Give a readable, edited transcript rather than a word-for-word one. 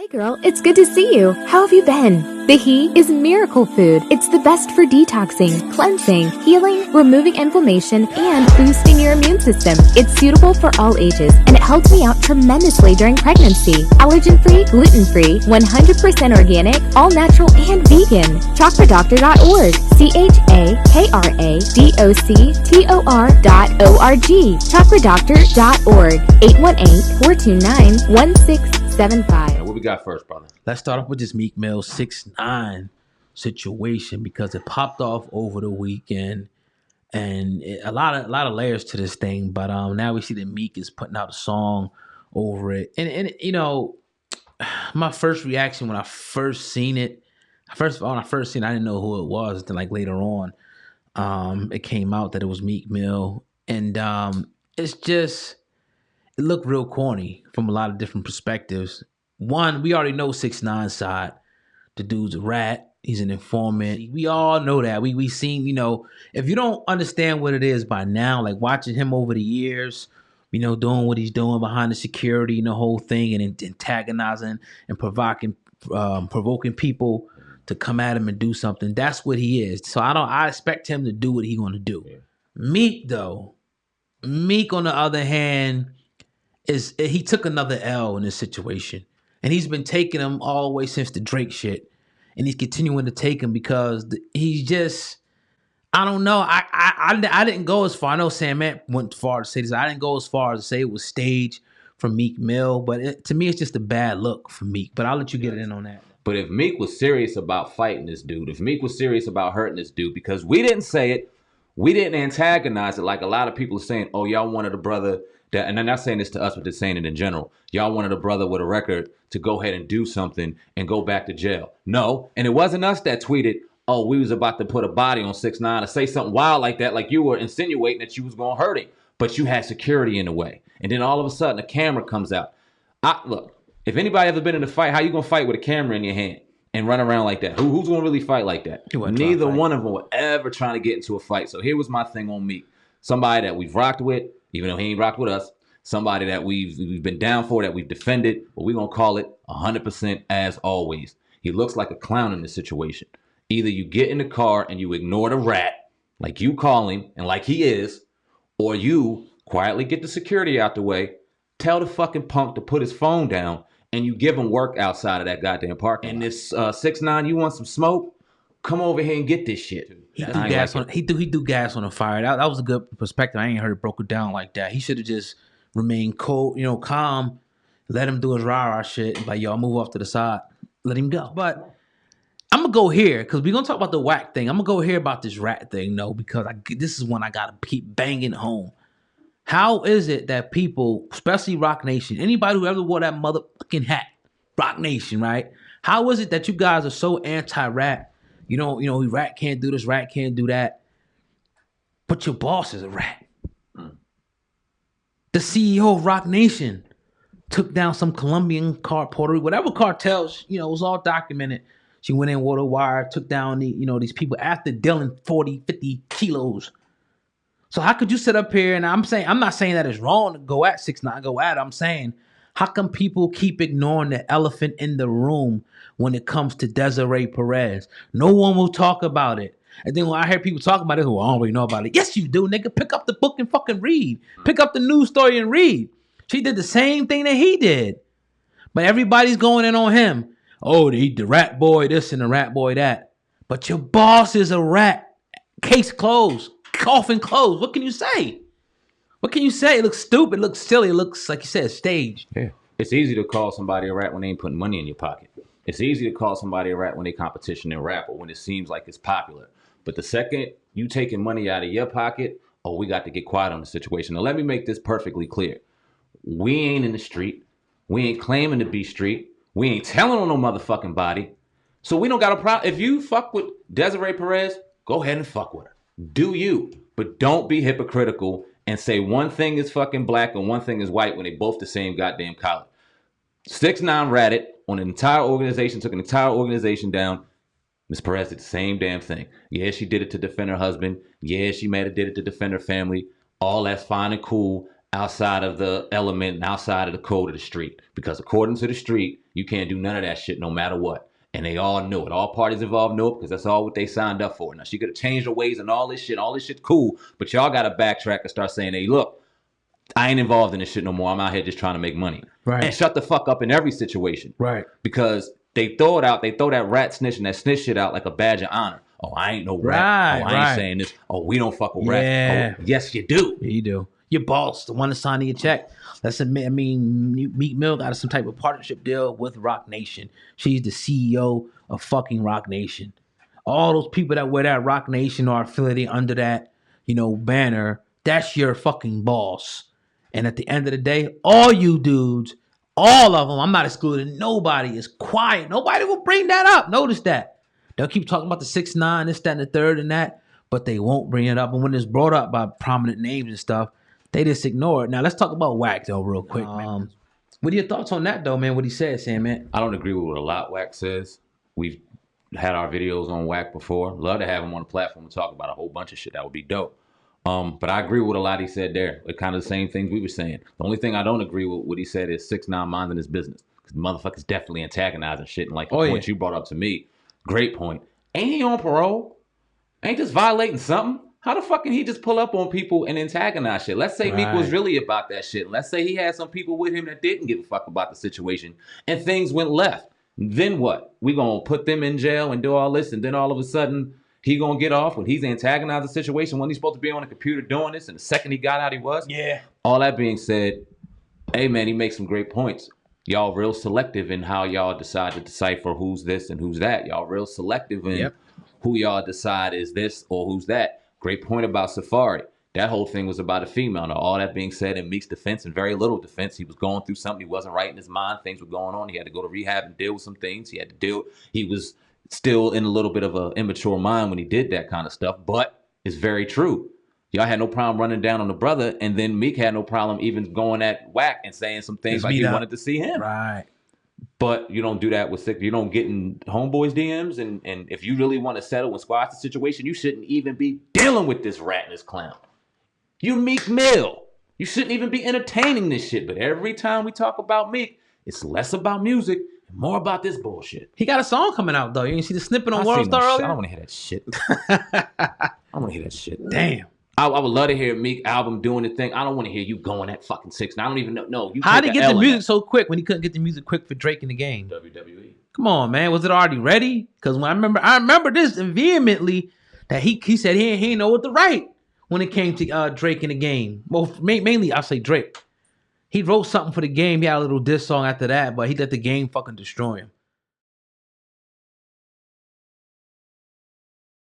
Hi girl, it's good to see you. How have you been? The He is miracle food. It's the best for detoxing, cleansing, healing, removing inflammation, and boosting your immune system. It's suitable for all ages, and it helped me out tremendously during pregnancy. Allergen-free, gluten-free, 100% organic, all natural, and vegan. Chakradoctor.org. CHAKRADOCTOR.org. Chakradoctor.org. 818-429-1675. What we got first, brother? Let's start off with this Meek Mill 6ix9ine situation because it popped off over the weekend, and a lot of layers to this thing. But now we see that Meek is putting out a song over it, and you know, my first reaction when I first seen it, I didn't know who it was. Then like later on, it came out that it was Meek Mill, and it looked real corny from a lot of different perspectives. One, we already know 6ix9ine's side. The dude's a rat. He's an informant. We all know that. We seen, you know, if you don't understand what it is by now, like watching him over the years, you know, doing what he's doing behind the security and the whole thing, and antagonizing and provoking people to come at him and do something. That's what he is. So I expect him to do what he's going to do. Yeah. Meek on the other hand, he took another L in this situation. And he's been taking them all the way since the Drake shit. And he's continuing to take them because he's just, I don't know. I didn't go as far. I know Sam Ant went far to say this. I didn't go as far as to say it was staged from Meek Mill. But to me, it's just a bad look for Meek. But I'll let you get it in on that. But if Meek was serious about fighting this dude, if Meek was serious about hurting this dude, because we didn't say it, we didn't antagonize it like a lot of people are saying, oh, y'all wanted a brother that, and I'm not saying this to us, but just saying it in general. Y'all wanted a brother with a record to go ahead and do something and go back to jail. No, and it wasn't us that tweeted, oh, we was about to put a body on 6ix9ine or say something wild like that, like you were insinuating that you was going to hurt him, but you had security in the way. And then all of a sudden, a camera comes out. Look, if anybody ever been in a fight, how you going to fight with a camera in your hand and run around like that? Who's going to really fight like that? Neither one of them were ever trying to get into a fight. So here was my thing on Meek. Somebody that we've rocked with, even though he ain't rocked with us, somebody that we've been down for, that we've defended, but we're going to call it 100% as always. He looks like a clown in this situation. Either you get in the car and you ignore the rat, like you call him and like he is, or you quietly get the security out the way, tell the fucking punk to put his phone down, and you give him work outside of that goddamn parking. And this 6ix9ine, you want some smoke? Come over here and get this shit. He threw gas on the fire. That was a good perspective. I ain't heard it broken down like that. He should have just remained cold, calm, let him do his rah-rah shit, like, y'all move off to the side, let him go. But I'm going to go here, because we're going to talk about the whack thing. I'm going to go here about this rat thing, though, because this is one I got to keep banging home. How is it that people, especially Rock Nation, anybody who ever wore that motherfucking hat, Rock Nation, right? How is it that you guys are so anti-rat? You know, rat can't do this, rat can't do that. But your boss is a rat. The CEO of Rock Nation took down some Colombian whatever cartels, it was all documented. She went in Water Wire, took down these people after dealing 40, 50 kilos. So how could you sit up here and I'm not saying that it's wrong to go at 6ix9ine, go at it. I'm saying, how come people keep ignoring the elephant in the room when it comes to Desiree Perez? No one will talk about it. And then when I hear people talk about it, well, I don't really know about it. Yes, you do, nigga. Pick up the book and fucking read. Pick up the news story and read. She did the same thing that he did. But everybody's going in on him. Oh, the rat boy this and the rat boy that. But your boss is a rat. Case closed. Coffin closed. What can you say? What can you say? It looks stupid. It looks silly. It looks, like you said, staged. Yeah. It's easy to call somebody a rat when they ain't putting money in your pocket. It's easy to call somebody a rat when they competition in rap or when it seems like it's popular. But the second you taking money out of your pocket, we got to get quiet on the situation. Now, let me make this perfectly clear. We ain't in the street. We ain't claiming to be street. We ain't telling on no motherfucking body. So we don't got a problem. If you fuck with Desiree Perez, go ahead and fuck with her. Do you. But don't be hypocritical and say one thing is fucking black and one thing is white when they both the same goddamn color. 6ix9ine ratted on an entire organization, took an entire organization down. Ms. Perez did the same damn thing. Yeah, she did it to defend her husband. Yeah, she may have did it to defend her family. All that's fine and cool outside of the element and outside of the code of the street. Because according to the street, You can't do none of that shit no matter what. And they all knew it. All parties involved knew it because that's all what they signed up for. Now, she could have changed her ways and all this shit. All this shit's cool. But y'all got to backtrack and start saying, hey, look, I ain't involved in this shit no more. I'm out here just trying to make money. Right. And shut the fuck up in every situation. Right. Because they throw it out. They throw that rat snitch and that snitch shit out like a badge of honor. Oh, I ain't no rat. Oh, I ain't saying this. Oh, we don't fuck with rats. Oh, yes, you do. Yeah, you do. Your boss, the one that's signing your check. Let's admit, I mean, Meek Mill got some type of partnership deal with Rock Nation. She's the CEO of fucking Rock Nation. All those people that wear that Rock Nation or affiliated under that, banner, that's your fucking boss. And at the end of the day, all you dudes, all of them, I'm not excluding nobody, is quiet. Nobody will bring that up. Notice that. They'll keep talking about the 6ix9ine, this, that, and the third and that, but they won't bring it up. And when it's brought up by prominent names and stuff, they just ignore it. Now, let's talk about Wack, though, real quick, man. What are your thoughts on that, though, man? What he said, Sam, man? I don't agree with what a lot Wack says. We've had our videos on Wack before. Love to have him on the platform to talk about a whole bunch of shit. That would be dope. But I agree with a lot he said there. It's kind of the same things we were saying. The only thing I don't agree with what he said is 6ix9ine minding his business. Because the motherfucker's definitely antagonizing shit. And like the point you brought up to me, great point. Ain't he on parole? Ain't just violating something? How the fuck can he just pull up on people and antagonize shit? Let's say Meek was really about that shit. Let's say he had some people with him that didn't give a fuck about the situation and things went left. Then what? We gonna put them in jail and do all this, and then all of a sudden he gonna get off when he's antagonized the situation when he's supposed to be on the computer doing this, and the second he got out he was? Yeah. All that being said, hey man, he makes some great points. Y'all real selective in how y'all decide to decipher who's this and who's that. Y'all real selective in who y'all decide is this or who's that. Great point about Safari. That whole thing was about a female. Now, all that being said, in Meek's defense and very little defense, he was going through something. He wasn't right in his mind. Things were going on. He had to go to rehab and deal with some things. He was still in a little bit of an immature mind when he did that kind of stuff. But it's very true. Y'all had no problem running down on the brother. And then Meek had no problem even going at Wack and saying some things like he wanted to see him. Right. But you don't do that with you don't get in homeboys DMs, and if you really want to settle and squash the situation, you shouldn't even be dealing with this rat and this clown. You Meek Mill. You shouldn't even be entertaining this shit. But every time we talk about Meek, it's less about music and more about this bullshit. He got a song coming out though. You see the snippet on World Star earlier? I don't want to hear that shit. I don't want to hear that shit. Damn. I would love to hear Meek album doing the thing. I don't want to hear you going at fucking 6ix9ine. I don't even know. No, you. How did he get the music so quick when he couldn't get the music quick for Drake in the game? WWE. Come on, man. Was it already ready? Because when I remember this vehemently that he said he ain't know what to write when it came to Drake in the game. Well, mainly I'll say Drake. He wrote something for the game. He had a little diss song after that, but he let the game fucking destroy him.